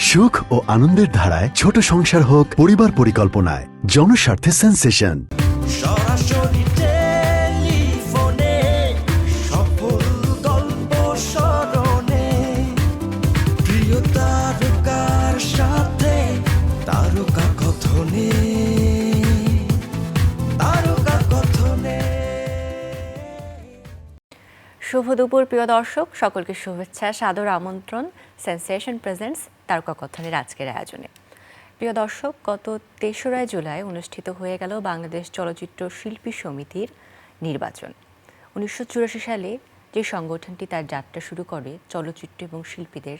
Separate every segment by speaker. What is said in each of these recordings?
Speaker 1: সুখ ও আনন্দের ধারায় ছোট সংসার হোক পরিবার পরিকল্পনায় জনস্বার্থে সেন্সেশন।
Speaker 2: সরাসরি টেলিফোনে সফল গল্প স্মরণে প্রিয় তারকার সাথে তারকা কথনে তারকা কথনে।
Speaker 3: শুভ দুপুর প্রিয় দর্শক, সকলকে শুভেচ্ছা, সাদর আমন্ত্রণ সেন্সেশন প্রেজেন্টস তারকা কথনের আজকের আয়োজনে। প্রিয় দর্শক, গত ৩রা জুলাই অনুষ্ঠিত হয়ে গেল বাংলাদেশ চলচ্চিত্র শিল্পী সমিতির নির্বাচন। ১৯৮৪ সালে যে সংগঠনটি তার যাত্রা শুরু করে চলচ্চিত্র এবং শিল্পীদের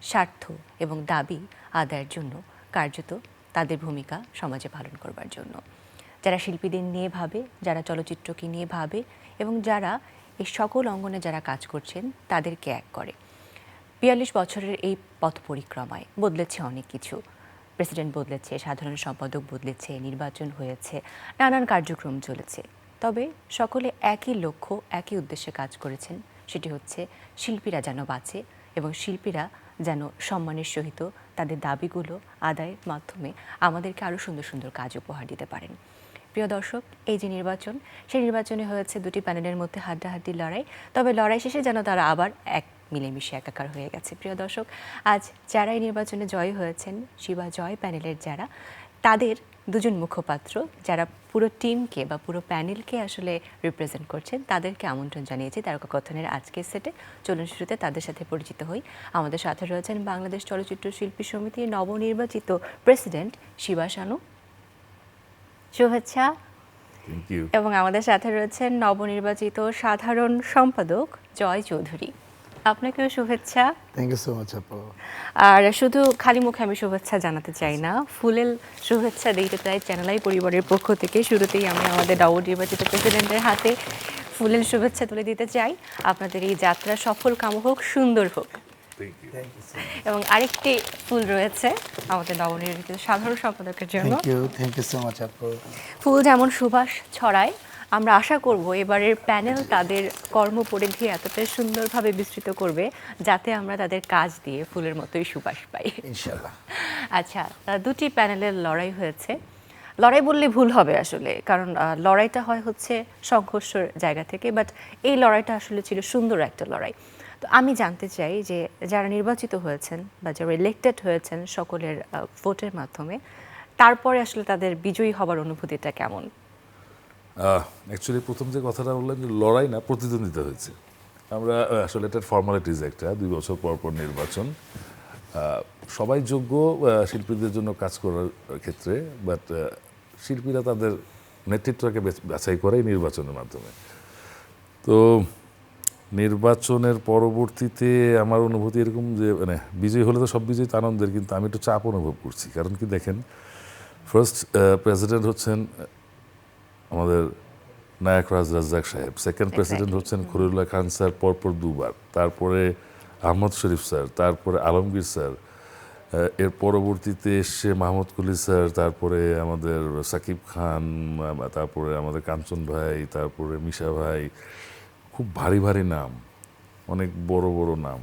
Speaker 3: স্বার্থ এবং দাবি আদায়ের জন্য, কার্যত তাদের ভূমিকা সমাজে পালন করবার জন্য, যারা শিল্পীদের নিয়ে ভাবে, যারা চলচ্চিত্রকে নিয়ে ভাবে এবং যারা এই সকল অঙ্গনে যারা কাজ করছেন তাদেরকে এক করে। ৪২ বছরের এই পথ পরিক্রমায় বদলেছে অনেক কিছু। প্রেসিডেন্ট বদলেছে, সাধারণ সম্পাদক বদলেছে, নির্বাচন হয়েছে, নানান কার্যক্রম চলেছে। তবে সকলে একই লক্ষ্য, একই উদ্দেশ্যে কাজ করেছেন, সেটি হচ্ছে শিল্পীরা যেন বাঁচে এবং শিল্পীরা যেন সম্মানের সহিত তাদের দাবিগুলো আদায়ের মাধ্যমে আমাদেরকে আরও সুন্দর সুন্দর কাজ উপহার দিতে পারেন। প্রিয় দর্শক, এই যে নির্বাচন, সেই নির্বাচনে হয়েছে দুটি প্যানেলের মধ্যে হাড্ডাহাড্ডি লড়াই। তবে লড়াই শেষে যেন তারা আবার এক মিলেমিশে একাকার হয়ে গেছে। প্রিয় দর্শক, আজ যারা এই নির্বাচনে জয়ী হয়েছেন, শিবা জয় প্যানেলের যারা, তাদের দুজন মুখপাত্র যারা পুরো টিমকে বা পুরো প্যানেলকে আসলে রিপ্রেজেন্ট করছেন, তাদেরকে আমন্ত্রণ জানিয়েছি তারকা কথনের আজকের সেটে। চলুন শুরুতে তাদের সাথে পরিচিত হই। আমাদের সাথে রয়েছেন বাংলাদেশ চলচ্চিত্র শিল্পী সমিতির নবনির্বাচিত প্রেসিডেন্ট শিবা শানু, শুভেচ্ছা। এবং আমাদের সাথে রয়েছেন নবনির্বাচিত সাধারণ সম্পাদক জয় চৌধুরী, আপনাকেও শুভেচ্ছা।
Speaker 4: থ্যাংক ইউ সো মাচ আপু।
Speaker 3: আর শুধু খালি মুখে আমি শুভেচ্ছা জানাতে চাই না, ফুলেল শুভেচ্ছা দিতে চাই চ্যানেল আই পরিবারের পক্ষ থেকে। শুরুতেই আমি আমাদের নবনির্বাচিত প্রেসিডেন্টের হাতে ফুলেল শুভেচ্ছা তুলে দিতে চাই। আপনাদের এই যাত্রা সফল কাম হোক, সুন্দর হোক। এবং আরেকটি ফুল রয়েছে আমাদের নবনির্বাচিত সাধারণ সম্পাদকের জন্য।
Speaker 4: থ্যাংক ইউ সো মাচ আপু।
Speaker 3: ফুল যেমন সুবাস ছড়ায়, আমরা আশা করব এবারের প্যানেল তাদের কর্মপরিধি এতটাই সুন্দরভাবে বিস্তৃত করবে যাতে আমরা তাদের কাজ দিয়ে ফুলের মতোই সুবাস পাই
Speaker 4: ইনশাআল্লাহ।
Speaker 3: আচ্ছা, দুটি প্যানেলের লড়াই হয়েছে। লড়াই বললে ভুল হবে আসলে, কারণ লড়াইটা হয় হচ্ছে সংঘর্ষের জায়গা থেকে, বাট এই লড়াইটা আসলে ছিল সুন্দর একটা লড়াই। তো আমি জানতে চাই যে যারা নির্বাচিত হয়েছেন বা যারা ইলেক্টেড হয়েছেন সকলের ভোটের মাধ্যমে, তারপরে আসলে তাদের বিজয়ী হবার অনুভূতিটা কেমন?
Speaker 5: অ্যাকচুয়ালি প্রথম যে কথাটা বললাম যে লড়াই না, প্রতিদ্বন্দ্বিতা হয়েছে। আমরা আসলে এটার ফর্মালিটিজ, একটা 2 বছর পর পর নির্বাচন, সবাই যোগ্য শিল্পীদের জন্য কাজ করার ক্ষেত্রে, বাট শিল্পীরা তাদের নেতৃত্বকে বাছাই করে এই নির্বাচনের মাধ্যমে। তো নির্বাচনের পরবর্তীতে আমার অনুভূতি এরকম যে মানে বিজয়ী হলে তো সব বিজয়ী তো আনন্দের, কিন্তু আমি একটু চাপ অনুভব করছি। কারণ কি দেখেন, ফার্স্ট প্রেসিডেন্ট হচ্ছেন আমাদের নায়ক রাজ্জাক সাহেব, সেকেন্ড প্রেসিডেন্ট হচ্ছেন খলিলুল্লাহ খান স্যার পরপর 2 বার, তারপরে আহমদ শরীফ স্যার, তারপরে আলমগীর স্যার, এর পরবর্তীতে এসছে মাহমুদ কুলি স্যার, তারপরে আমাদের সাকিব খান, তারপরে আমাদের কাঞ্চন ভাই, তারপরে মিশা ভাই। খুব ভারী ভারী নাম, অনেক বড় বড় নাম।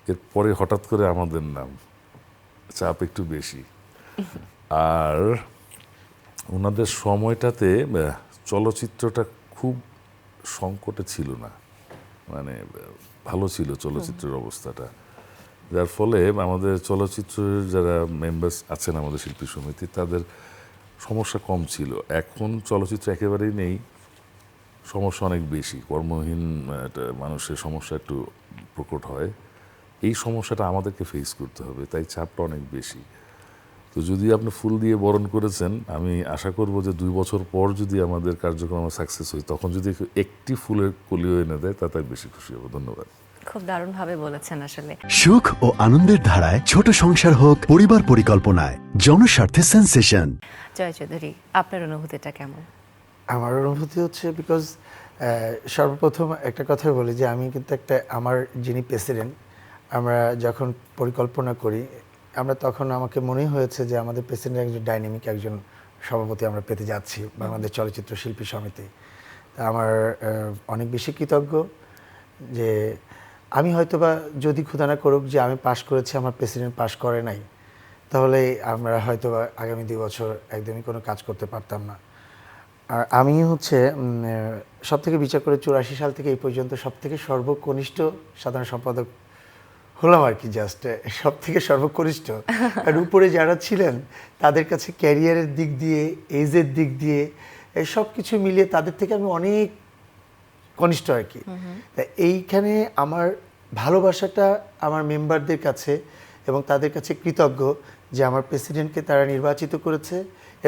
Speaker 5: এরপরে হঠাৎ করে আমাদের নাম, চাপ একটু বেশি। আর ওনাদের সময়টাতে চলচ্চিত্রটা খুব সংকটে ছিল না, মানে ভালো ছিল চলচ্চিত্রের অবস্থাটা, যার ফলে আমাদের চলচ্চিত্রের যারা মেম্বার্স আছেন আমাদের শিল্পী সমিতি, তাদের সমস্যা কম ছিল। এখন চলচ্চিত্র একেবারেই নেই, সমস্যা অনেক বেশি, কর্মহীন মানুষের সমস্যা একটু প্রকট হয়। এই সমস্যাটা আমাদেরকে ফেস করতে হবে, তাই চাপটা অনেক বেশি। তো যদি আপনি ফুল দিয়ে বরণ করেছেন, আমি আশা করব যে 2 বছর পর যদি আমাদের কার্যক্রম সাকসেস হয়, তখন যদি একটি ফুলের কলিও এনে দেয়, তাতে বেশি খুশি হব। ধন্যবাদ।
Speaker 3: খুব দারুণভাবে বলেছেন আসলে।
Speaker 1: সুখ ও আনন্দের ধারায় ছোট সংসার হোক পরিবার পরিকল্পনায় জনস্বার্থে সেন্সেশন।
Speaker 3: জয় চৌধুরী, আপনার অনুভূতিটা কেমন?
Speaker 4: আমার অনুভূতি হচ্ছে, বিকজ সর্বপ্রথম একটা কথা বলি যে আমি কিন্তু আমার যিনি প্রেসিডেন্ট, আমরা যখন পরিকল্পনা করি, আমরা তখন আমাকে মনে হয়েছে যে আমাদের প্রেসিডেন্ট একজন ডাইনামিক একজন সভাপতি আমরা পেতে যাচ্ছি বাংলাদেশ চলচ্চিত্র শিল্পী সমিতি। তা আমার অনেক বেশি কৃতজ্ঞ যে আমি হয়তোবা যদি খুদা না করুক যে আমি পাশ করেছি আমার প্রেসিডেন্ট পাশ করে নাই, তাহলে আমরা হয়তোবা আগামী 2 বছর একদমই কোনো কাজ করতে পারতাম না। আর আমি হচ্ছে সব থেকে বিচার করে 84 সাল থেকে এই পর্যন্ত সব থেকে সর্বকনিষ্ঠ সাধারণ সম্পাদক হলাম আর কি, জাস্ট সব থেকে সর্বকনিষ্ঠ। আর উপরে যারা ছিলেন তাদের কাছে ক্যারিয়ারের দিক দিয়ে, এজের দিক দিয়ে, এই সব কিছু মিলিয়ে তাদের থেকে আমি অনেক কনিষ্ঠ আর কি। তা এইখানে আমার ভালোবাসাটা আমার মেম্বারদের কাছে এবং তাদের কাছে কৃতজ্ঞ যে আমার প্রেসিডেন্টকে তারা নির্বাচিত করেছে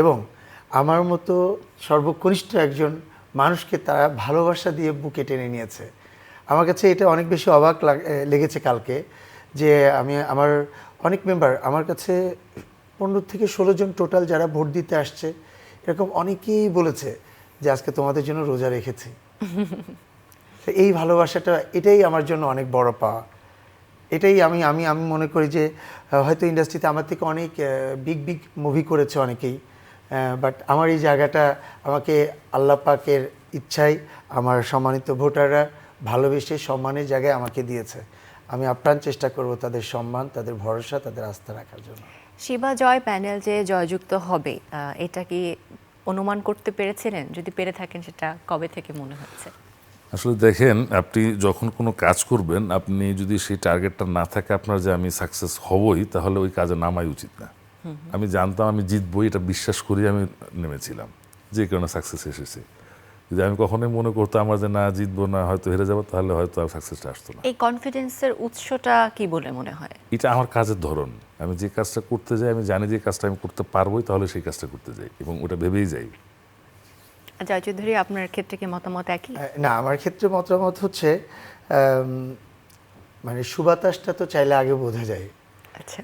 Speaker 4: এবং আমার মতো সর্বকনিষ্ঠ একজন মানুষকে তারা ভালোবাসা দিয়ে বুকে টেনে নিয়েছে। আমার কাছে এটা অনেক বেশি অবাক লেগেছে কালকে, যে আমার অনেক মেম্বার আমার কাছে 15 থেকে 16 জন টোটাল যারা ভোট দিতে আসছে, এরকম অনেকেই বলেছে যে আজকে তোমাদের জন্য রোজা রেখেছি। তো এই ভালোবাসাটা, এটাই আমার জন্য অনেক বড় পাওয়া। এটাই আমি আমি আমি মনে করি যে হয়তো ইন্ডাস্ট্রিতে আমার থেকে অনেক বিগ মুভি করেছে অনেকেই, বাট আমার এই জায়গাটা আমাকে আল্লাহ পাকের ইচ্ছায় আমার সম্মানিত ভোটাররা ভালোবেসে সম্মানের জায়গায় আমাকে দিয়েছে। আমি আপ্রাণ চেষ্টা করব তাদের সম্মান, তাদের ভরসা, তাদের আস্থা রাখার জন্য।
Speaker 3: শিবা জয় প্যানেল যে জয়যুক্ত হবে, এটা কি অনুমান করতে পেরেছিলেন? যদি পেরে থাকেন সেটা কবে থেকে মনে হচ্ছে?
Speaker 5: আসলে দেখেন, আপনি যখন কোনো কাজ করবেন, আপনি যদি সেই টার্গেটটা না থাকে আপনার যে আমি সাকসেস হবই, তাহলে ওই কাজে নামাই উচিত না। আমি জানতাম আমি জিতবই, এটা বিশ্বাস করি আমি নেমেছিলাম, যে কারণে সাকসেস এসেছে। যদি আমি কখনোই মনে করতাম আমার যে না জিতবো না, হয়তো হেরে যাবো, তাহলে হয়তো আর সাকসেসটা আসতো না।
Speaker 3: এই কনফিডেন্সের উৎসটা কি বলে মনে হয়?
Speaker 5: এটা আমার কাজের ধরন। আমি যে কাজটা করতে যাই, আমি জানি যে কাজটা আমি করতে পারবোই, তাহলে সেই কাজটা করতে যাই এবং ওটা ভেবেই যাই।
Speaker 3: জয় চৌধুরী, আপনার ক্ষেত্রে কি মতামত একই?
Speaker 4: না, আমার ক্ষেত্রে মতামত হচ্ছে মানে সুবাতাসটা তো চাইলে আগে বোঝা যায়।
Speaker 3: আচ্ছা,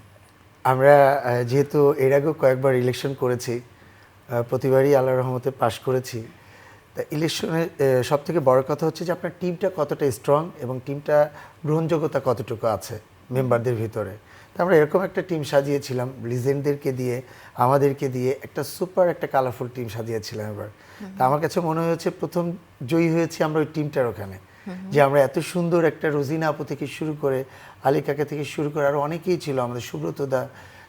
Speaker 4: আমরা যেহেতু এর আগেও কয়েকবার ইলেকশন করেছি, প্রতিবারই আল্লাহর রহমতে পাশ করেছি। তা ইলেকশনের সব থেকে বড় কথা হচ্ছে যে আপনার টিমটা কতটা স্ট্রং এবং টিমটা গ্রহণযোগ্যতা কতটুকু আছে মেম্বারদের ভিতরে। তো আমরা এরকম একটা টিম সাজিয়েছিলাম, লিজেন্ডদেরকে দিয়ে, আমাদেরকে দিয়ে একটা সুপার একটা কালারফুল টিম সাজিয়েছিলাম এবার। তা আমার কাছে মনে হয়েছে প্রথম জয়ী হয়েছি আমরা ওই টিমটার ওখানে, যে আমরা এত সুন্দর একটা রোজিনা আপু থেকে শুরু করে আলী কাকা থেকে শুরু করে আরও অনেকেই ছিল, আমাদের সুব্রত দা,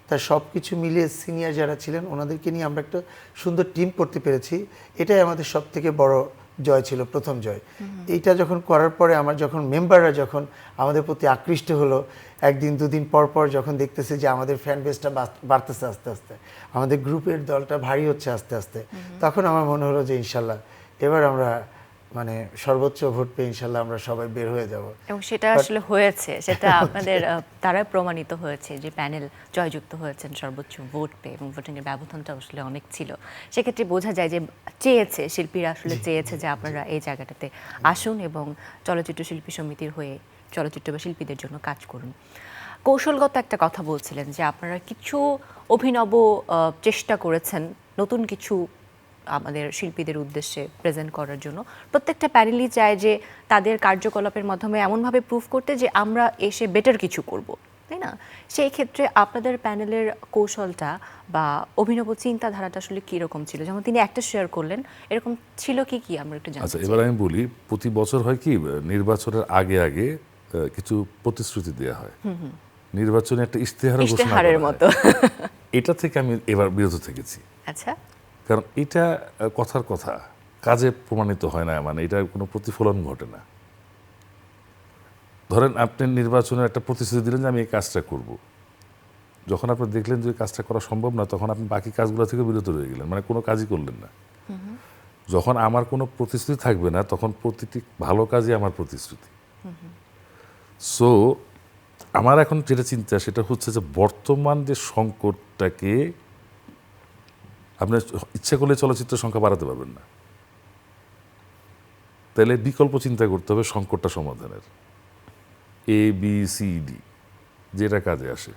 Speaker 4: তার সব কিছু মিলিয়ে সিনিয়র যারা ছিলেন ওনাদেরকে নিয়ে আমরা একটা সুন্দর টিম করতে পেরেছি। এটাই আমাদের সব থেকে বড় জয় ছিল, প্রথম জয়। এইটা যখন করার পরে আমার যখন মেম্বাররা যখন আমাদের প্রতি আকৃষ্ট হলো, একদিন দুদিন পর পর যখন দেখতেছে যে আমাদের ফ্যান বেসটা বাড়তেছে আস্তে আস্তে, আমাদের গ্রুপের দলটা ভারী হচ্ছে আস্তে আস্তে, তখন আমার মনে হলো যে ইনশাল্লাহ এবার আমরা মানে সর্বোচ্চ ভোট পেয়ে ইনশাল্লাহ আমরা সবাই বের হয়ে যাব।
Speaker 3: এবং সেটা আসলে হয়েছে, সেটা আপনাদের দ্বারা প্রমাণিত হয়েছে যে প্যানেল জয়যুক্ত হয়েছেন সর্বোচ্চ ভোট পেয়ে, এবং ভোটিংয়ের ব্যবধানটা আসলে অনেক ছিল। সেক্ষেত্রে বোঝা যায় যে চেয়েছে, শিল্পীরা আসলে চেয়েছে যে আপনারা এই জায়গাটাতে আসুন এবং চলচ্চিত্র শিল্পী সমিতির হয়ে চলচ্চিত্র বা শিল্পীদের জন্য কাজ করুন। কৌশলগত একটা কথা বলছিলেন যে আপনারা কিছু অভিনব চেষ্টা করেছেন নতুন কিছু আমাদের শিল্পীদের উদ্দেশ্যে প্রেজেন্ট করার জন্য। প্রত্যেকটা প্যানেলই চায় যে তাদের কার্যকলাপের মাধ্যমে এমনভাবে প্রুভ করতে যে আমরা এসে বেটার কিছু করব, তাই না? সেই ক্ষেত্রে আপনাদের প্যানেলের কৌশলটা বা অভিনব চিন্তাধারাটা আসলে কীরকম ছিল? যেমন তিনি একটা শেয়ার করলেন, এরকম ছিল কি কি আমরা একটু জানতে
Speaker 5: আচ্ছা,
Speaker 3: চাই।
Speaker 5: এবার আমি বলি, প্রতি বছর হয় কি, নির্বাচনের আগে আগে কিছু প্রতিশ্রুতি দেওয়া হয়, নির্বাচনে একটা
Speaker 3: ইশতেহারের মতো।
Speaker 5: এটা থেকে আমি এবার বিরত থেকেছি।
Speaker 3: আচ্ছা,
Speaker 5: কারণ এটা কথার কথা, কাজে প্রমাণিত হয় না, মানে এটার কোনো প্রতিফলন ঘটে না। ধরেন আপনি নির্বাচনের একটা প্রতিশ্রুতি দিলেন যে আমি এই কাজটা করব, যখন আপনি দেখলেন যে কাজটা করা সম্ভব না, তখন আপনি বাকি কাজগুলো থেকে বিরত রয়ে গেলেন, মানে কোনো কাজই করলেন না। যখন আমার কোনো প্রতিশ্রুতি থাকবে না, তখন প্রতিটি ভালো কাজই আমার প্রতিশ্রুতি। সো আমার এখন যেটা চিন্তা সেটা হচ্ছে যে বর্তমান যে সংকটটাকে আপনি ইচ্ছা করলে চলচ্চিত্র সংখ্যা বাড়াতে পারবেন না, তাহলে বিকল্প চিন্তা করতে হবে সংকটটা সমাধানের, ABCD যেটা কাজে আসে।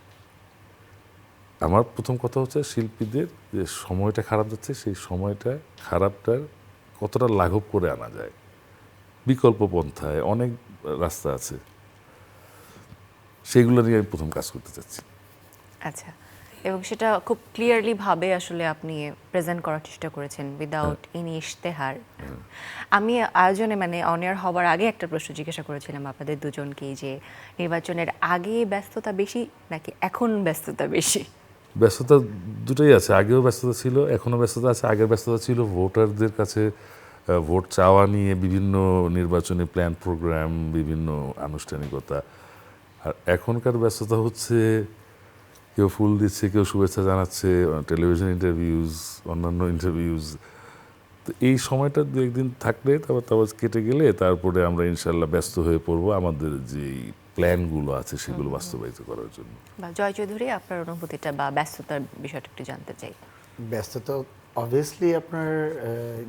Speaker 5: আমার প্রথম কথা হচ্ছে শিল্পীদের যে সময়টা খারাপ যাচ্ছে, সেই সময়টা খারাপটার কতটা লাঘব করে আনা যায়, বিকল্প পন্থায় অনেক রাস্তা আছে, সেইগুলো নিয়ে আমি প্রথম কাজ করতে চাচ্ছি।
Speaker 3: আচ্ছা, এবং সেটা খুব ক্লিয়ারলি ভাবে আসলে আপনি প্রেজেন্ট করার চেষ্টা করেছেন উইদাউট এনি ইশতেহার। আমি আয়োজনে মানে অনিয়ার হবার আগে একটা প্রশ্ন জিজ্ঞাসা করেছিলাম আপনাদের দুজনকেই যে নির্বাচনের আগে ব্যস্ততা বেশি নাকি এখন ব্যস্ততা বেশি?
Speaker 5: ব্যস্ততা দুটোই আছে, আগেও ব্যস্ততা ছিল, এখনও ব্যস্ততা আছে। আগের ব্যস্ততা ছিল ভোটারদের কাছে ভোট চাওয়া নিয়ে বিভিন্ন নির্বাচনী প্ল্যান প্রোগ্রাম, বিভিন্ন আনুষ্ঠানিকতা। আর এখনকার ব্যস্ততা হচ্ছে কেউ ফুল দিচ্ছে, কেউ শুভেচ্ছা জানাচ্ছে, টেলিভিশন ইন্টারভিউজ, অন্যান্য ইন্টারভিউজ। তো এই সময়টা দু একদিন থাকলে তারপর কেটে গেলে তারপরে আমরা ইনশাল্লাহ ব্যস্ত হয়ে পড়বো আমাদের যেই প্ল্যানগুলো আছে সেগুলো বাস্তবায়িত করার জন্য।
Speaker 3: বা জয় চৌধুরী, আপনার অনুভূতিটা বা ব্যস্ততার বিষয়টা একটু জানতে চাই।
Speaker 4: ব্যস্ততা অবভিয়াসলি আপনার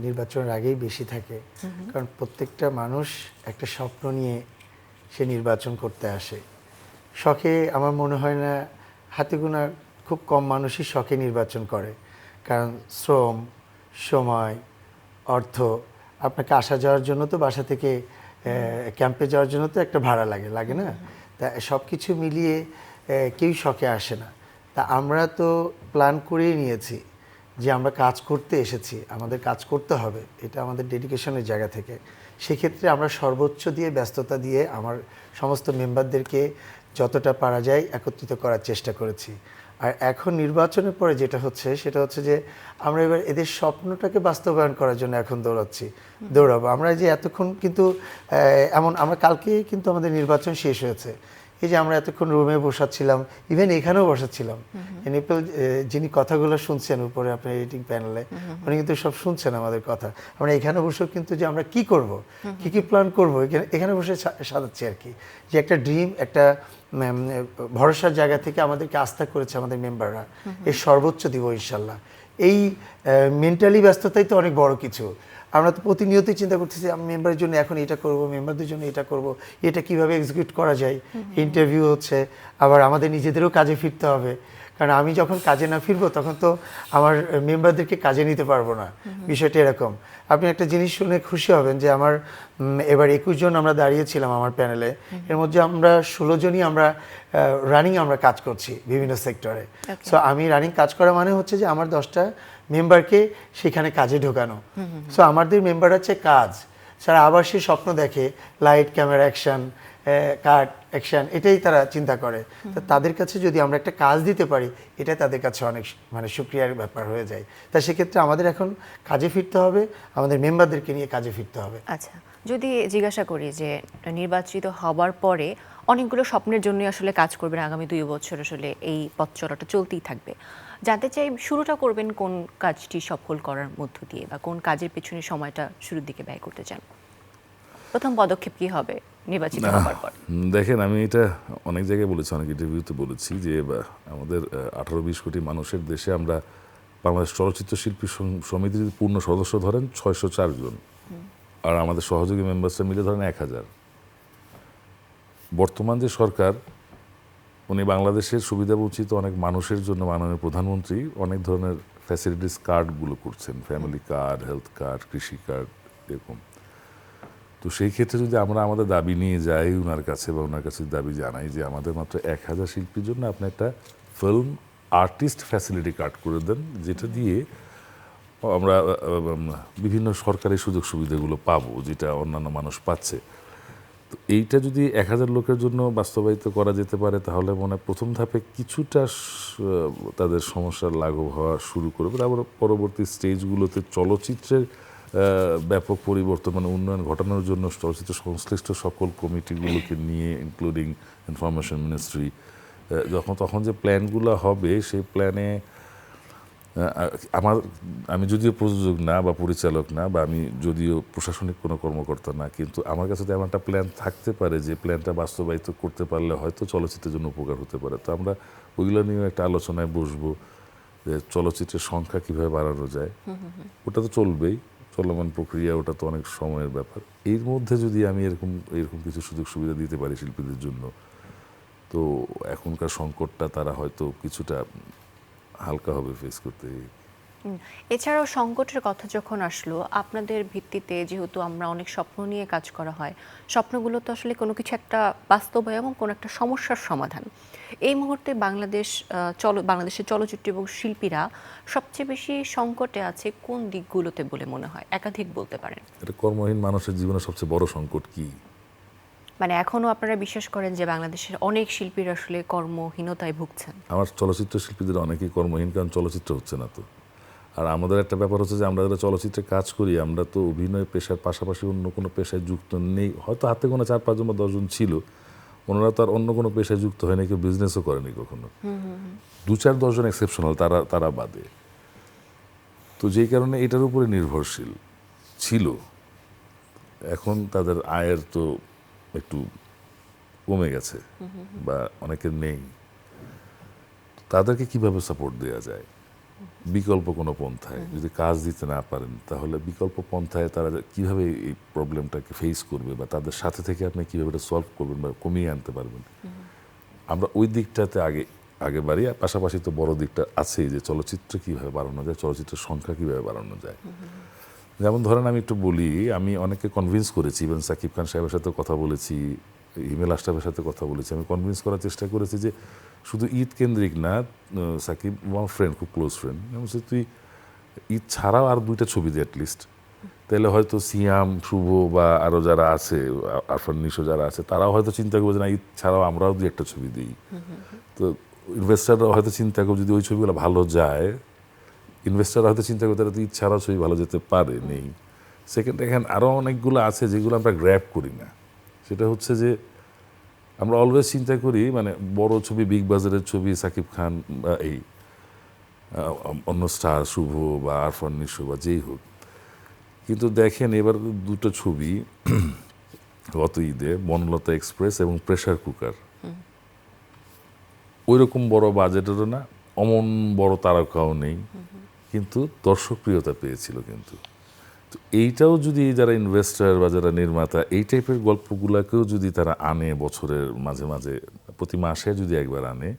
Speaker 4: নির্বাচনের আগেই বেশি থাকে, কারণ প্রত্যেকটা মানুষ একটা স্বপ্ন নিয়ে সে নির্বাচন করতে আসে। শখে আমার মনে হয় না, হাতে গোনা খুব কম মানুষই শখে নির্বাচন করে, কারণ শ্রম, সময়, অর্থ, আপনাকে আসা যাওয়ার জন্য তো বাসা থেকে ক্যাম্পে যাওয়ার জন্য তো একটা ভাড়া লাগে না? তা সব কিছু মিলিয়ে কেউ শখে আসে না। তা আমরা তো প্ল্যান করেই নিয়েছি যে আমরা কাজ করতে এসেছি, আমাদের কাজ করতে হবে, এটা আমাদের ডেডিকেশনের জায়গা থেকে। সেক্ষেত্রে আমরা সর্বোচ্চ দিয়ে, ব্যস্ততা দিয়ে আমার সমস্ত মেম্বারদেরকে যতটা পারা যায় একত্রিত করার চেষ্টা করেছি। আর এখন নির্বাচনের পরে যেটা হচ্ছে সেটা হচ্ছে যে আমরা এবার এদের স্বপ্নটাকে বাস্তবায়ন করার জন্য এখন দৌড়াবো। আমরা যে এতক্ষণ কিন্তু এমন, আমরা কালকে কিন্তু আমাদের নির্বাচন শেষ হয়েছে, এই যে আমরা এতক্ষণ রুমে বসাচ্ছিলাম, ইভেন এখানেও বসাচ্ছিলাম, এনএপল যিনি কথাগুলো শুনছেন উপরে আপনার এডিটিং প্যানেলে, উনি কিন্তু সব শুনছেন আমাদের কথা। আমরা এখানে বসেও কিন্তু যে আমরা কি করব, কি প্ল্যান করবো, এখানে বসে সাজাচ্ছি আর কি, যে একটা ড্রিম, একটা ভরসার জায়গা থেকে আমাদেরকে আস্থা করেছে আমাদের মেম্বাররা, এর সর্বোচ্চ দিব ইনশাল্লাহ। এই মেন্টালি ব্যস্ততাই তো অনেক বড় কিছু। আমরা তো প্রতিনিয়তই চিন্তা করতেছি আমি মেম্বারের জন্য এখন এটা করব, মেম্বারদের জন্য এটা করব, এটা কিভাবে এক্সিকিউট করা যায়। ইন্টারভিউ হচ্ছে, আবার আমাদের নিজেদেরও কাজে ফিরতে হবে, কারণ আমি যখন কাজে না ফিরবো তখন তো আমার মেম্বারদেরকে কাজে নিতে পারবো না। বিষয়টা এরকম। আপনি একটা জিনিস শুনে খুশি হবেন যে আমার এবার 21 জন আমরা দাঁড়িয়েছিলাম আমার প্যানেলে, এর মধ্যে আমরা 16 জনই আমরা রানিং আমরা কাজ করছি বিভিন্ন সেক্টরে। সো আমি রানিং কাজ করা মানে হচ্ছে যে আমার 10টা মেম্বারকে সেখানে কাজে ঢোকানো। সো আমাদের মেম্বার হচ্ছে কাজ, সারা আবার সে স্বপ্ন দেখে লাইট, ক্যামেরা, অ্যাকশন, কাট, অ্যাকশন, এটাই তারা চিন্তা করে। তো তাদের কাছে যদি আমরা একটা কাজ দিতে পারি, এটা তাদের কাছে অনেক মানে শুকরিয়ার ব্যাপার হয়ে যায়। তা সেক্ষেত্রে আমাদের এখন কাজে ফিরতে হবে, আমাদের মেম্বারদেরকে নিয়ে কাজে ফিরতে হবে।
Speaker 3: আচ্ছা, যদি জিজ্ঞাসা করি যে নির্বাচিত হবার পরে অনেকগুলো স্বপ্নের জন্য আসলে কাজ করবেন, আগামী 2 বছর আসলে এই পথ চলাটা চলতেই থাকবে, জানতে চাই শুরুটা করবেন কোন কাজটি সফল করার মধ্য দিয়ে, বা কোন কাজের পেছনে সময়টা শুরুর দিকে ব্যয় করতে চান? প্রথম পদক্ষেপ কি হবে নির্বাচিত হবার পর?
Speaker 5: দেখেন, আমি এটা অনেক জায়গায় বলেছি, অনেক ইন্টারভিউতে বলেছি যে আমাদের 18-20 কোটি মানুষের দেশে আমরা বাংলাদেশ চলচ্চিত্র শিল্পী সমিতির যদি পূর্ণ সদস্য ধরেন 604 জন, আর আমাদের সহযোগী মেম্বার্সরা মিলে ধরেন 1000। বর্তমান যে সরকার, উনি বাংলাদেশের সুবিধা বঞ্চিত অনেক মানুষের জন্য মাননীয় প্রধানমন্ত্রী অনেক ধরনের ফ্যাসিলিটিস কার্ডগুলো করছেন, ফ্যামিলি কার্ড, হেলথ কার্ড, কৃষি কার্ড, এরকম। তো সেই ক্ষেত্রে যদি আমরা আমাদের দাবি নিয়ে যাই ওনার কাছে, বা ওনার কাছে দাবি জানাই যে আমাদের মাত্র 1000 শিল্পীর জন্য আপনি একটা ফিল্ম আর্টিস্ট ফ্যাসিলিটি কার্ড করে দেন, যেটা দিয়ে আমরা বিভিন্ন সরকারি সুযোগ সুবিধাগুলো পাবো যেটা অন্যান্য মানুষ পাচ্ছে। তো এইটা যদি 1000 লোকের জন্য বাস্তবায়িত করা যেতে পারে, তাহলে মনে হয় প্রথম ধাপে কিছুটা তাদের সমস্যার লাঘব হওয়া শুরু করবে। আবার পরবর্তী স্টেজগুলোতে চলচ্চিত্রের ব্যাপক পরিবর্তন মানে উন্নয়ন ঘটানোর জন্য চলচ্চিত্র সংশ্লিষ্ট সকল কমিটিগুলোকে নিয়ে, ইনক্লুডিং ইনফরমেশন মিনিস্ট্রি, তখন যে প্ল্যানগুলো হবে সেই প্ল্যানে আমি যদিও প্রযোজক না বা পরিচালক না, বা আমি যদিও প্রশাসনিক কোনো কর্মকর্তা না, কিন্তু আমার কাছে তো এমন একটা প্ল্যান থাকতে পারে যে প্ল্যানটা বাস্তবায়িত করতে পারলে হয়তো চলচ্চিত্রের জন্য উপকার হতে পারে। তো আমরা ওইগুলো নিয়েও একটা আলোচনায় বসবো যে চলচ্চিত্রের সংখ্যা কীভাবে বাড়ানো যায়। ওটা তো চলবেই, চলমান প্রক্রিয়া, ওটা তো অনেক সময়ের ব্যাপার। এর মধ্যে যদি আমি এরকম কিছু সুযোগ সুবিধা দিতে পারি শিল্পীদের জন্য, তো এখনকার সংকটটা তারা হয়তো কিছুটা হালকা হবে ফেস করতে।
Speaker 3: এছাড়াও সংকটের কথা যখন আসলো আপনাদের ভিত্তিতে, যেহেতু আমরা অনেক স্বপ্ন নিয়ে কাজ করা হয়, স্বপ্নগুলো তো আসলে কোনো কিছু একটা বাস্তবায়ন এবং কোনো একটা সমস্যার সমাধান। এই মুহূর্তে বাংলাদেশের চলচ্চিত্র এবং শিল্পীরা সবচেয়ে বেশি সংকটে আছে কোন দিকগুলোতে বলে মনে হয়? একাধিক বলতে পারেন।
Speaker 5: এটা কর্মহীন মানুষের জীবনে সবচেয়ে বড় সংকট কি?
Speaker 3: মানে এখনো আপনারা বিশ্বাস করেন যে বাংলাদেশের অনেক শিল্পীরা আসলে কর্মহীনতায় ভুগছেন?
Speaker 5: আমার চলচ্চিত্র শিল্পীদের অনেকেই কর্মহীন, কারণ চলচ্চিত্র হচ্ছে না তো। আর আমাদের একটা ব্যাপার হচ্ছে যে আমরা যারা চলচ্চিত্রে কাজ করি, আমরা তো অভিনয় পেশার পাশাপাশি অন্য কোনো পেশায় যুক্ত নেই। হয়তো হাতে গোনা 4-5 জন বা 10 জন ছিল, ওনারা তো আর অন্য কোনো পেশায় যুক্ত হয়নি, কেউ বিজনেসও করেনি কখনো। 2-4-10 জন এক্সেপশনাল, তারা বাদে। তো যেই কারণে এটার উপরে নির্ভরশীল ছিল। এখন তাদের আয়ের তো একটু কমে গেছে বা অনেকের নেই। তাদেরকে কিভাবে সাপোর্ট দেওয়া যায়? বিকল্প কোনো পন্থায় যদি কাজ দিতে না পারেন, তাহলে বিকল্প পন্থায় তারা কিভাবে এই প্রবলেমটাকে ফেস করবে, বা তাদের সাথে থেকে আপনি কিভাবে এটা সলভ করবেন বা কমিয়ে আনতে পারবেন। আমরা ওই দিকটাতে আগে বাড়ি। পাশাপাশি তো বড় দিকটা আছেই যে চলচ্চিত্র কিভাবে বাড়ানো যায়, চলচ্চিত্রের সংখ্যা কিভাবে বাড়ানো যায়। যেমন ধরেন আমি একটু বলি, আমি অনেককে কনভিন্স করেছি, ইভেন সাকিব খান সাহেবের সাথে কথা বলেছি, হিমেল আশরাফের সাথে কথা বলেছি, আমি কনভিন্স করার চেষ্টা করেছি যে শুধু ঈদ কেন্দ্রিক না। সাকিব আমার ফ্রেন্ড, খুব ক্লোজ ফ্রেন্ড, বলছে তুই ঈদ ছাড়াও আর 2টা ছবি দে অ্যাটলিস্ট, তাহলে হয়তো সিয়াম, শুভ বা আরও যারা আছে, আরফান নিশো যারা আছে, তারাও হয়তো চিন্তা করবে যে না ঈদ ছাড়াও আমরাও 2-1টা ছবি দিই। তো ইনভেস্টাররা হয়তো চিন্তা করবে যদি ওই ছবিগুলো ভালো যায়, ইনভেস্টাররা হয়তো চিন্তা করতে ঈদ ছাড়াও ছবি ভালো যেতে পারে। নেই। সেকেন্ড, এখানে আরও অনেকগুলো আছে যেগুলো আমরা গ্র্যাব করি না। সেটা হচ্ছে যে আমরা অলওয়েজ চিন্তা করি মানে বড় ছবি, বিগ বাজারের ছবি, সাকিব খান বা এই অন্য স্টার, শুভ বা আরফান নিশো বা যেই হোক। কিন্তু দেখেন এবার 2টো ছবি গত ঈদে, বনলতা এক্সপ্রেস এবং প্রেসার কুকার, ওই রকম বড় বাজেটেরও না, অমন বড় তারকাও নেই, কিন্তু দর্শক প্রিয়তা পেয়েছিল। কিন্তু তো এইটাও যদি যারা ইনভেস্টার বা যারা নির্মাতা এই টাইপের গল্পগুলোকেও যদি তারা আনে বছরের মাঝে মাঝে, প্রতি মাসে যদি একবার আনে,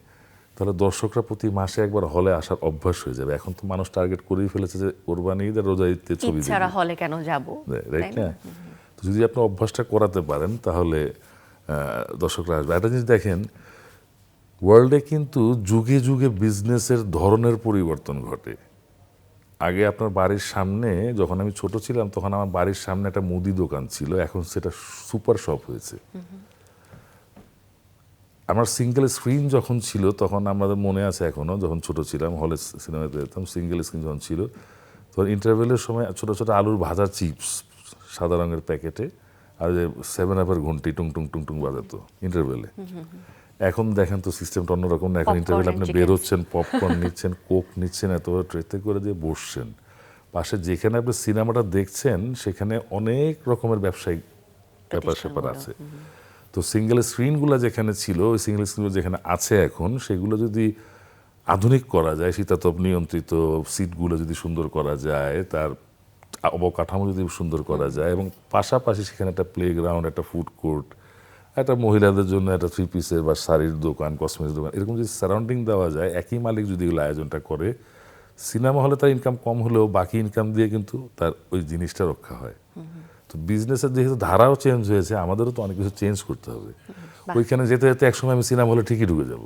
Speaker 5: তাহলে দর্শকরা প্রতি মাসে একবার হলে আসার অভ্যাস হয়ে যাবে। এখন তো মানুষ টার্গেট করেই ফেলেছে যে কোরবানি ঈদ আর রোজা ঈদে ছবি দেখবে,
Speaker 3: ছাড়া হলে কেন যাব,
Speaker 5: রাইট না? তো যদি আপনি অভ্যাসটা করাতে পারেন তাহলে দর্শকরা আসবে। একটা জিনিস দেখেন, ওয়ার্ল্ডে কিন্তু যুগে যুগে বিজনেসের ধরনের পরিবর্তন ঘটে। আগে আপনার বাড়ির সামনে, যখন আমি ছোট ছিলাম তখন আমার বাড়ির সামনে একটা মুদি দোকান ছিল, এখন সেটা সুপার শপ হয়েছে। আমার সিঙ্গেল স্ক্রিন যখন ছিল তখন আমাদের মনে আছে এখনো, যখন ছোট ছিলাম হলে সিনেমাতে যেতাম, সিঙ্গেল স্ক্রিন যখন ছিল তখন ইন্টারভেলের সময় ছোট ছোট আলুর ভাজা চিপস সাদা রঙের প্যাকেটে, আর যে 7-আপের ঘন্টি টুং টুং টুং টুং বাজাতো ইন্টারভেলে। এখন দেখেন তো সিস্টেমটা অন্যরকম না। এখন ইন্টারভেলে আপনি বেরোচ্ছেন, পপকর্ন নিচ্ছেন, কোক নিচ্ছেন, এত ট্রেতে করে দিয়ে বসছেন, পাশে যেখানে আপনি সিনেমাটা দেখছেন সেখানে অনেক রকমের ব্যবসায়িক ব্যাপার স্যাপার আছে। তো সিঙ্গেল স্ক্রিনগুলো যেখানে ছিল, ওই সিঙ্গেল স্ক্রিনগুলো যেখানে আছে এখন, সেগুলো যদি আধুনিক করা যায়, শীতাতপ নিয়ন্ত্রিত সিটগুলো যদি সুন্দর করা যায়, তার অবকাঠামো যদি সুন্দর করা যায়, এবং পাশাপাশি সেখানে একটা প্লেগ্রাউন্ড, একটা ফুড কোর্ট, একটা মহিলাদের জন্য একটা 3 পিসের বা শাড়ির দোকান, কসমেটিক্স দোকান, এরকম যদি সারাউন্ডিং দেওয়া যায়, একই মালিক যদি এগুলো আয়োজনটা করে, সিনেমা হলে তার ইনকাম কম হলেও বাকি ইনকাম দিয়ে কিন্তু তার ওই জিনিসটা রক্ষা হয়। তো বিজনেসের যেহেতু ধারাও চেঞ্জ হয়েছে, আমাদেরও তো অনেক কিছু চেঞ্জ করতে হবে। ওইখানে যেতে যেতে একসময় আমি সিনেমা হলে ঠিকই ঢুকে যাব।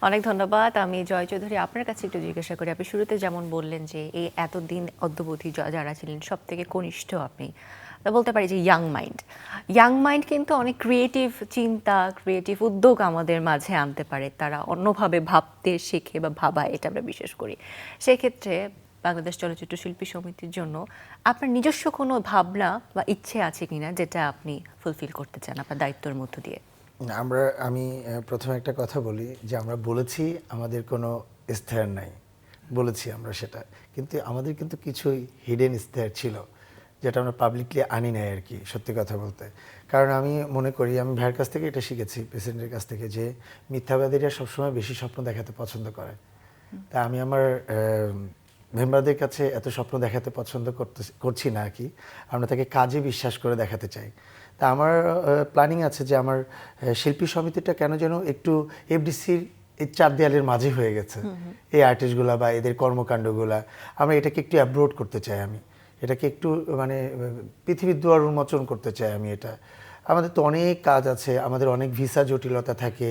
Speaker 3: অনেক ধন্যবাদ। আমি জয় চৌধুরী, আপনার কাছে একটু জিজ্ঞাসা করি। আপনি শুরুতে যেমন বললেন যে এই এতদিন অদ্যাবধি যারা ছিলেন সব থেকে কনিষ্ঠ আপনি, বলতে পারি যে ইয়াং মাইন্ড কিন্তু অনেক ক্রিয়েটিভ চিন্তা, ক্রিয়েটিভ উদ্যোগ আমাদের মাঝে আনতে পারে। তারা অন্যভাবে ভাবতে শেখে বা ভাবায়, এটা আমরা বিশ্বাস করি। সেক্ষেত্রে বাংলাদেশ চলচ্চিত্র শিল্পী সমিতির জন্য আপনার নিজস্ব কোনো ভাবনা বা ইচ্ছে আছে কিনা যেটা আপনি ফুলফিল করতে চান আপনার দায়িত্বের মধ্য দিয়ে?
Speaker 4: আমি প্রথমে একটা কথা বলি যে আমরা বলেছি আমাদের কোনো ইশতেহার নাই, বলেছি আমরা সেটা, কিন্তু আমাদের কিন্তু কিছুই হিডেন ইশতেহার ছিল যেটা আমরা পাবলিকলি আনি নাই আর কি, সত্যি কথা বলতে। কারণ আমি মনে করি, আমি ভাইয়ের কাছ থেকে এটা শিখেছি, প্রেসিডেন্টের কাছ থেকে, যে মিথ্যাবাদীরা সবসময় বেশি স্বপ্ন দেখাতে পছন্দ করে। তা আমি আমার মেম্বারদের কাছে এত স্বপ্ন দেখাতে পছন্দ করছি না আর কি, আমরা তাকে কাজে বিশ্বাস করে দেখাতে চাই। তা আমার প্ল্যানিং আছে যে আমার শিল্পী সমিতিটা কেন যেন একটু এফডিসির এই চার দেয়ালের মাঝে হয়ে গেছে এই আর্টিস্টগুলা বা এদের কর্মকাণ্ডগুলা। আমরা এটাকে একটু অ্যাব্রোড করতে চাই, আমি এটাকে একটু মানে পৃথিবীর দুয়ার উন্মোচন করতে চাই আমি এটা। আমাদের তো অনেক কাজ আছে, আমাদের অনেক ভিসা জটিলতা থাকে,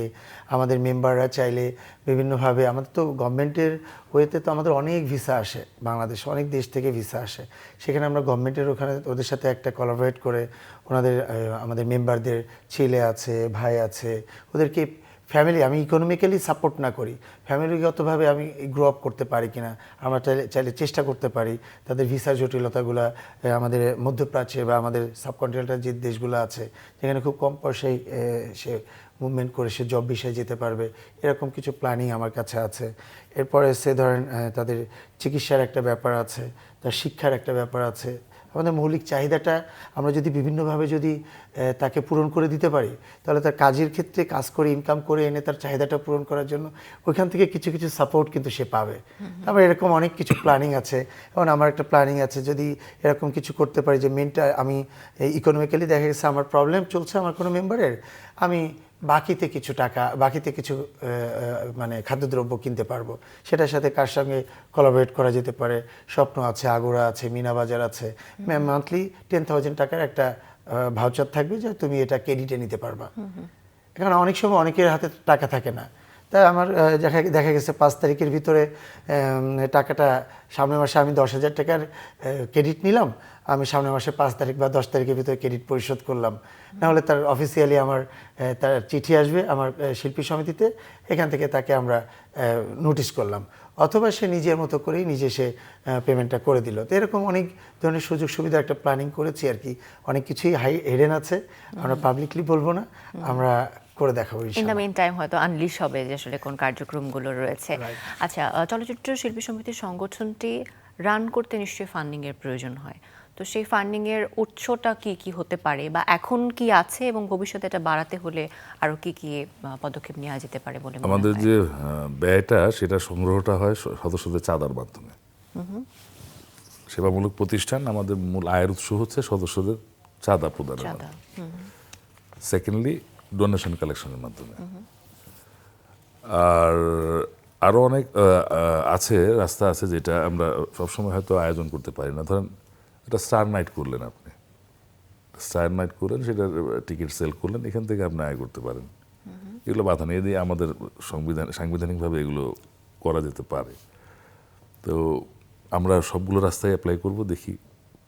Speaker 4: আমাদের মেম্বাররা চাইলে বিভিন্নভাবে, আমাদের তো গভর্নমেন্টের ওয়েতে তো আমাদের অনেক ভিসা আসে, বাংলাদেশ অনেক দেশ থেকে ভিসা আসে, সেখানে আমরা গভর্নমেন্টের ওখানে ওদের সাথে একটা কোলাবোরেট করে ওনাদের আমাদের মেম্বারদের ছেলে আছে, ভাই আছে, ওদেরকে ফ্যামিলি, আমি ইকোনমিক্যালি সাপোর্ট না করি, ফ্যামিলিগতভাবে আমি গ্রো আপ করতে পারি কিনা আমরা চাইলে চেষ্টা করতে পারি। তাদের ভিসা জটিলতাগুলো আমাদের মধ্যপ্রাচ্যে বা আমাদের সাবকন্টিনেন্টাল যে দেশগুলো আছে যেখানে খুব কম পয়সায় সে মুভমেন্ট করে সে জব বিষয়ে যেতে পারবে, এরকম কিছু প্ল্যানিং আমার কাছে আছে। এরপরে সে ধরেন তাদের চিকিৎসার একটা ব্যাপার আছে, তার শিক্ষার একটা ব্যাপার আছে। আমাদের মৌলিক চাহিদাটা আমরা যদি বিভিন্নভাবে যদি তাকে পূরণ করে দিতে পারি, তাহলে তার কাজের ক্ষেত্রে কাজ করে ইনকাম করে এনে তার চাহিদাটা পূরণ করার জন্য ওইখান থেকে কিছু কিছু সাপোর্ট কিন্তু সে পাবে। আমার এরকম অনেক কিছু প্ল্যানিং আছে। এবং আমার একটা প্ল্যানিং আছে, যদি এরকম কিছু করতে পারি যে মেনটা আমি ইকোনমিক্যালি দেখা গেছে আমার প্রবলেম চলছে আমার কোনো মেম্বারের, আমি বাকিতে কিছু টাকা, বাকিতে কিছু মানে খাদ্যদ্রব্য কিনতে পারবো, সেটার সাথে কার সঙ্গে কোলাবোরেট করা যেতে পারে। স্বপ্ন আছে, আগুরা আছে, মিনা বাজার আছে, মান্থলি 10,000 টাকার একটা ভাউচার থাকবে যে তুমি এটা ক্রেডিটে নিতে পারবা। এখন অনেক সময় অনেকের হাতে টাকা থাকে না, তাই আমার দেখা গেছে 5 তারিখের ভিতরে টাকাটা, সামনের মাসে আমি 10,000 টাকার ক্রেডিট নিলাম, আমি সামনের মাসে 5 তারিখ বা 10 তারিখের ভিতরে ক্রেডিট পরিশোধ করলাম। নাহলে তার অফিসিয়ালি আমার তার চিঠি আসবে আমার শিল্পী সমিতিতে, এখান থেকে তাকে আমরা নোটিশ করলাম, অথবা সে নিজের মতো করেই নিজে সে পেমেন্টটা করে দিল। তো এরকম অনেক ধরনের সুযোগ সুবিধা একটা প্ল্যানিং করেছি আর কি। অনেক কিছুই হেডেন আছে, আমরা পাবলিকলি বলবো না, আমরা করে দেখাবো
Speaker 3: ইন দ্য
Speaker 4: ইনশাআল্লাহ।
Speaker 3: মেইন টাইম হয়তো আনলিশ হবে যে আসলে কোন কার্যক্রমগুলো রয়েছে। আচ্ছা, চলচ্চিত্র শিল্পী সমিতির সংগঠনটি রান করতে নিশ্চয়ই ফান্ডিং এর প্রয়োজন হয়, তো সেই ফান্ডিং এর উৎসটা কি কি হতে পারে বা এখন কি আছে এবং ভবিষ্যতে এটা বাড়াতে হলে আরো কি কি পদক্ষেপ নেওয়া যেতে পারে বলে মনে
Speaker 5: আমাদের
Speaker 3: হয়?
Speaker 5: যে ব্যয়টা, সেটা সংগ্রহটা হয় সদস্যদের চাঁদার মাধ্যমে। সেবামূলক প্রতিষ্ঠান, আমাদের মূল আয়ের উৎস হচ্ছে সদস্যদের চাঁদা প্রদানের
Speaker 3: চাঁদা।
Speaker 5: মাধ্যমে। সেকেন্ডলি ডোনেশন কালেকশনের মাধ্যমে। আর আরও অনেক আছে, রাস্তা আছে যেটা আমরা সবসময় হয়তো আয়োজন করতে পারি না। ধরেন একটা স্টার নাইট করলেন, আপনি স্টার নাইট করলেন, সেটার টিকিট সেল করলেন, এখান থেকে আপনি আয় করতে পারেন। এগুলো বাধা নেই, দিয়ে আমাদের সাংবিধানিকভাবে এগুলো করা যেতে পারে। তো আমরা সবগুলো রাস্তায় অ্যাপ্লাই করব, দেখি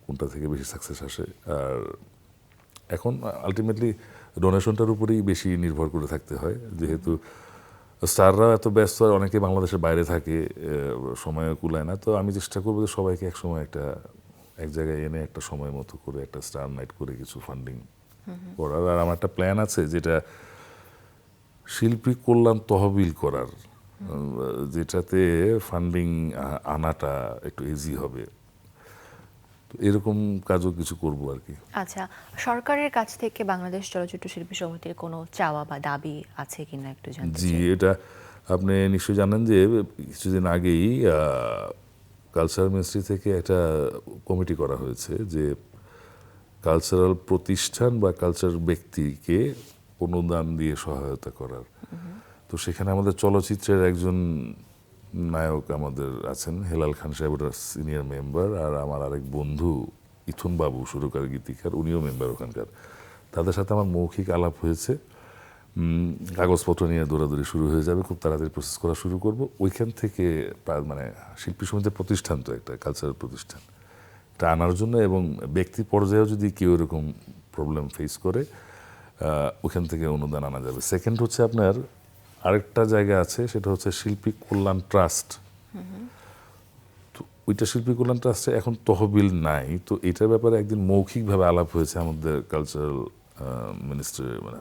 Speaker 5: কোনটা থেকে বেশি সাকসেস আসে। আর এখন আলটিমেটলি ডোনেশনটার উপরেই বেশি নির্ভর করে থাকতে হয়, যেহেতু স্টাররা এত ব্যস্ত, আর অনেকে বাংলাদেশের বাইরে থাকে, সময় কুলায় না। তো আমি চেষ্টা করবো যে সবাইকে এক সময় এক জায়গায় এনে একটা সময় মতো করে একটা স্টার নাইট করে কিছু ফান্ডিং করার। আর আমার একটা প্ল্যান আছে, যেটা শিল্পী কল্যাণ তহবিল করার, যেটাতে ফান্ডিং আনাটা একটু ইজি হবে। তো এরকম কাজও কিছু করব আর কি।
Speaker 3: আচ্ছা, সরকারের কাছ থেকে বাংলাদেশ চলচ্চিত্র শিল্পী সমিতির কোনো চাওয়া বা দাবি আছে কিনা একটু জানতে
Speaker 5: জি,
Speaker 3: চাই।
Speaker 5: এটা আপনি নিশ্চয়ই জানেন যে কিছুদিন আগেই কালচারাল মিনিস্ট্রি থেকে একটা কমিটি করা হয়েছে, যে কালচারাল প্রতিষ্ঠান বা কালচার ব্যক্তিকে অনুদান দিয়ে সহায়তা করার। তো সেখানে আমাদের চলচ্চিত্রের একজন নায়ক আমাদের আছেন, হেলাল খান সাহেব, ওটা সিনিয়র মেম্বার, আর আমার আরেক বন্ধু ইথুন বাবু, সুরকার গীতিকার, উনিও মেম্বার ওখানকার। তাদের সাথে আমার মৌখিক আলাপ হয়েছে। কাগজপত্র নিয়ে দৌড়াদৌড়ি শুরু হয়ে যাবে, খুব তাড়াতাড়ি প্রসেস করা শুরু করব। ওইখান থেকে মানে শিল্পী সমিতির প্রতিষ্ঠান তো একটা কালচারাল প্রতিষ্ঠান, এটা আনার জন্য, এবং ব্যক্তি পর্যায়েও যদি কেউ এরকম প্রবলেম ফেস করে ওখান থেকে অনুদান আনা যাবে। সেকেন্ড হচ্ছে আপনার আরেকটা জায়গা আছে, সেটা হচ্ছে শিল্পী কল্যাণ ট্রাস্ট। তো ওইটা শিল্পী কল্যাণ ট্রাস্টে এখন তহবিল নাই। তো এটার ব্যাপারে একদিন মৌখিকভাবে আলাপ হয়েছে আমাদের কালচারাল মিনিস্টার, মানে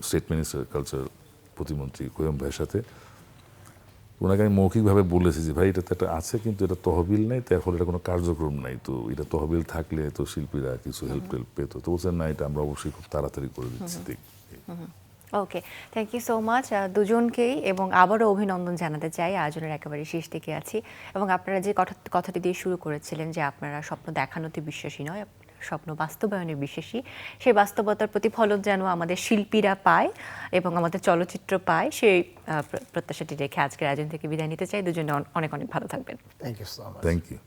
Speaker 5: স্টেট মিনিস্টার কালচার প্রতিমন্ত্রী কোয়েম ভাইয়ের সাথে। ওনাকে আমি মৌখিকভাবে বলেছি যে ভাই, এটা তো একটা আছে, কিন্তু এটা তহবিল নেই, তার ফলে এটা কোনো কার্যক্রম নাই। তো এটা তহবিল থাকলে তো শিল্পীরা কিছু হেল্প পেত। তো বলছেন না, এটা আমরা অবশ্যই খুব তাড়াতাড়ি করে দিচ্ছি।
Speaker 3: ওকে, থ্যাংক ইউ সো মাচ দুজনকেই, এবং আবারও অভিনন্দন জানাতে চাই। আয়োজনের একেবারে শেষ দিকে আছি, এবং আপনারা যে কথাটি দিয়ে শুরু করেছিলেন যে আপনারা স্বপ্ন দেখানোতে বিশ্বাসী নয়, স্বপ্ন বাস্তবায়নের বিশ্বাসী। সেই বাস্তবতার প্রতিফলন যেন আমাদের শিল্পীরা পায় এবং আমাদের চলচ্চিত্র পায়, সেই প্রত্যাশাটি রেখে আজকের আয়োজন থেকে বিদায় নিতে চাই। দুজনে অনেক অনেক ভালো থাকবেন।
Speaker 4: Thank you so much.
Speaker 5: Thank you.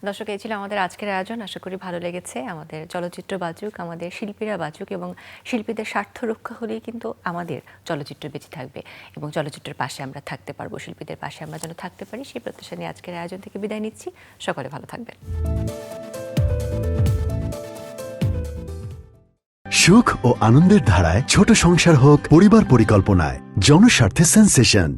Speaker 3: দর্শক, এই ছিল আমাদের আজকের আয়োজন। আশা করি ভালো লেগেছে। আমাদের চলচ্চিত্র বাঁচুক, আমাদের শিল্পীরা বাঁচুক, এবং শিল্পীদের স্বার্থ রক্ষা হলেই কিন্তু আমাদের চলচ্চিত্র বেঁচে থাকবে এবং চলচ্চিত্রের পাশে আমরা থাকতে পারবো। শিল্পীদের পাশে আমরা যেন থাকতে পারি, সেই প্রত্যাশা নিয়ে আজকের আয়োজন থেকে বিদায় নিচ্ছি। সকলে ভালো থাকবেন।
Speaker 1: সুখ ও আনন্দের ধারায় ছোট সংসার হোক পরিবার পরিকল্পনায়, জনস্বার্থে সেন্সেশন।